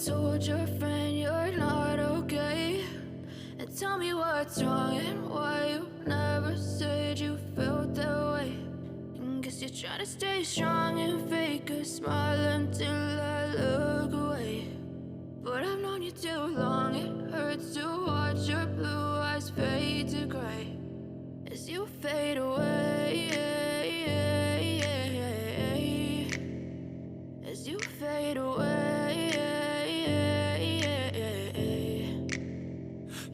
told your friend you're not okay? And tell me what's wrong and why you never said you felt that way. And guess you're trying to stay strong and fake a smile until I look away. But I've known you too long, it hurts to watch your blue eyes fade to gray as you fade away, as you fade away.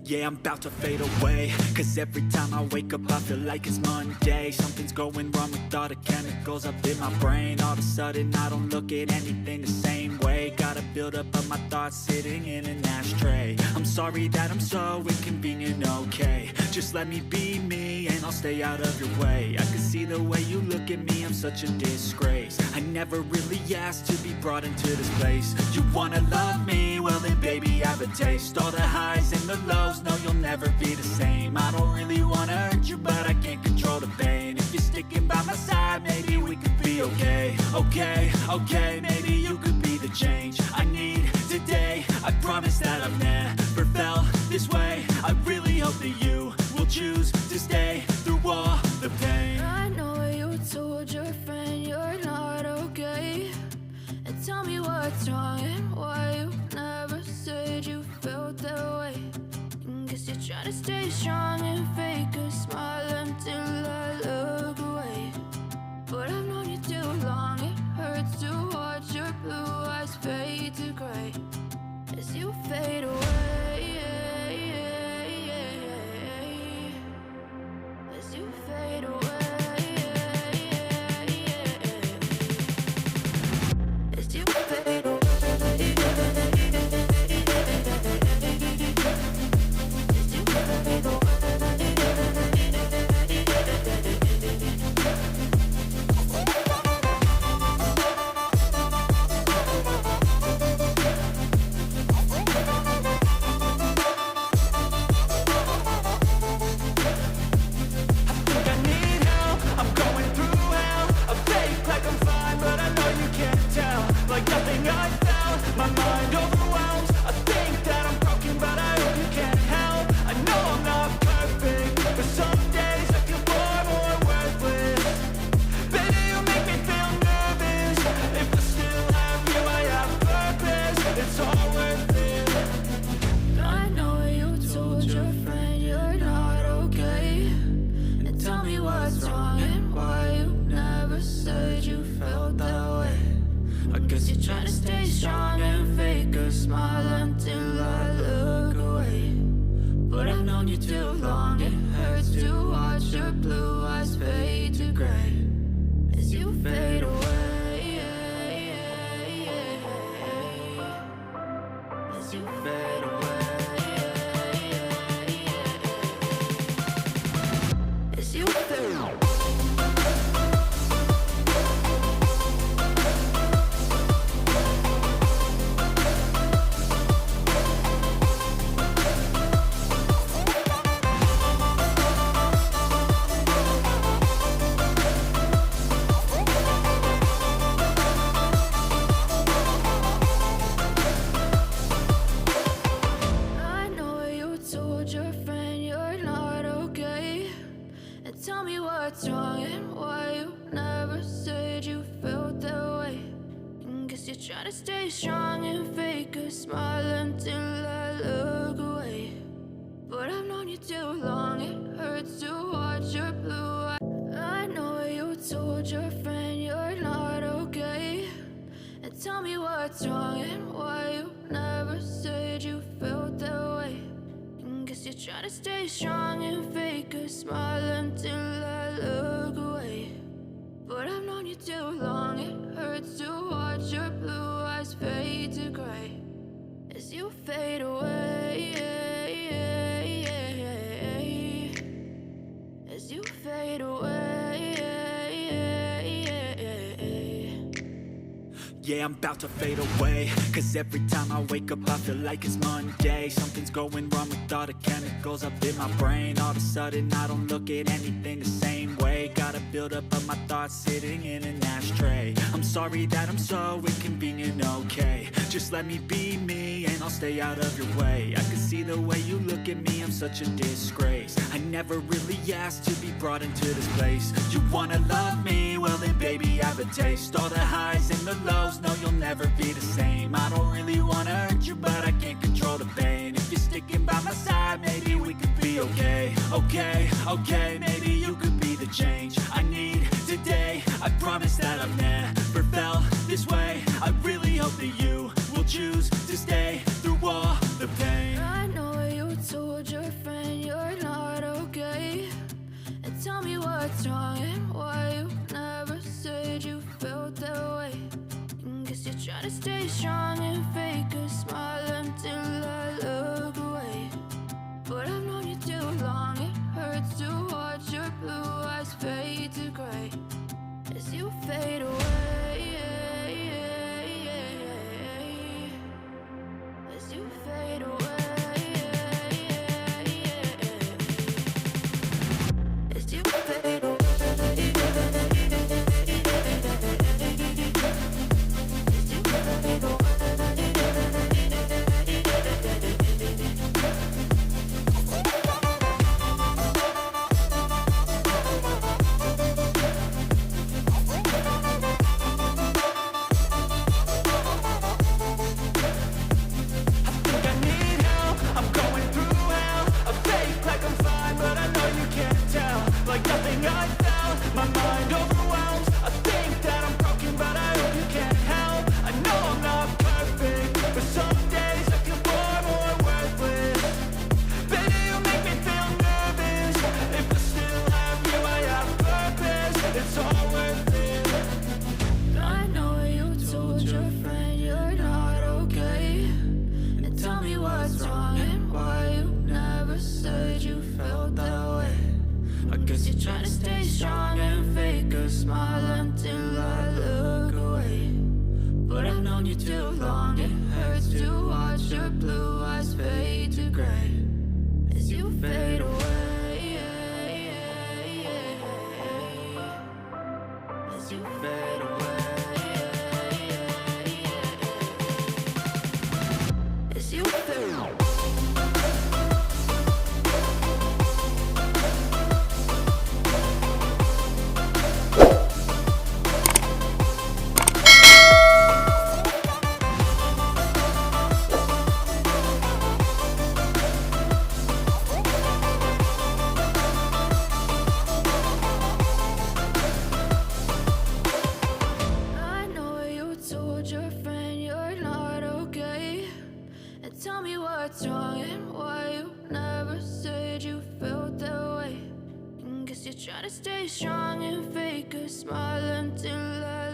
Yeah, I'm about to fade away, cause every time I wake up I feel like it's Monday. Something's going wrong with all the chemicals up in my brain. All of a sudden I don't look at anything the same way. Gotta build up of my thoughts sitting in an ashtray. I'm sorry that I'm so inconvenient, okay? Just let me be me and I'll stay out of your way. I can see the way you look at me, I'm such a disgrace. I never really asked to be brought into this place. You wanna love me? Well then baby, have a taste. All the highs and the lows, no, you'll never be the same. I don't really wanna hurt you, but I can't control the pain. If you're sticking by my side, maybe we could be okay. Okay, maybe you could be the change I need today. I promise that I've never felt this way. I really hope that you will choose to stay through all the pain. I know you told your friend you're not okay. And tell me what's wrong and why you never said you felt that way. Guess you're trying to stay strong and fake a smile until I look away. But I've known you too long, it hurts to watch your blue eyes fade to gray as you fade away, as you fade away, as you fade away. Try to stay strong and fake a smile until I look away. But I've known you too long, it hurts to watch your blue eyes. I know you told your friend you're not okay. And tell me what's wrong and why you never said you felt that way. And guess you're trying to stay strong and fake a smile until I look away. But I've known you too long, it hurts to watch your blue eyes fade to gray as you fade away, as you fade away. Yeah, I'm about to fade away, cause every time I wake up I feel like it's Monday. Something's going wrong with all the chemicals up in my brain. All of a sudden I don't look at anything the same way. Gotta build up of my thoughts sitting in an ashtray. I'm sorry that I'm so inconvenient, okay? Just let me be me and I'll stay out of your way. I can see the way you look at me, I'm such a disgrace. I never really asked to be brought into this place. You wanna love me? Well then baby, have a taste. All the highs and the lows, no you'll never be the same. I don't really wanna hurt you, but I can't control the pain. If you're sticking by my side, maybe we could be okay. Okay, maybe you could be the change I need today. I promise that I've never felt this way. I really hope that you will choose to stay through all the pain. I know you told your friend you're not okay, and tell me what's wrong and why you never said you felt that way. Guess you're trying to stay strong and fake a smile until I look away. But I've known you too long, it hurts to watch your blue eyes fade to gray as you fade away. As you fade away. As you fade away. Try to stay strong and fake a smile until I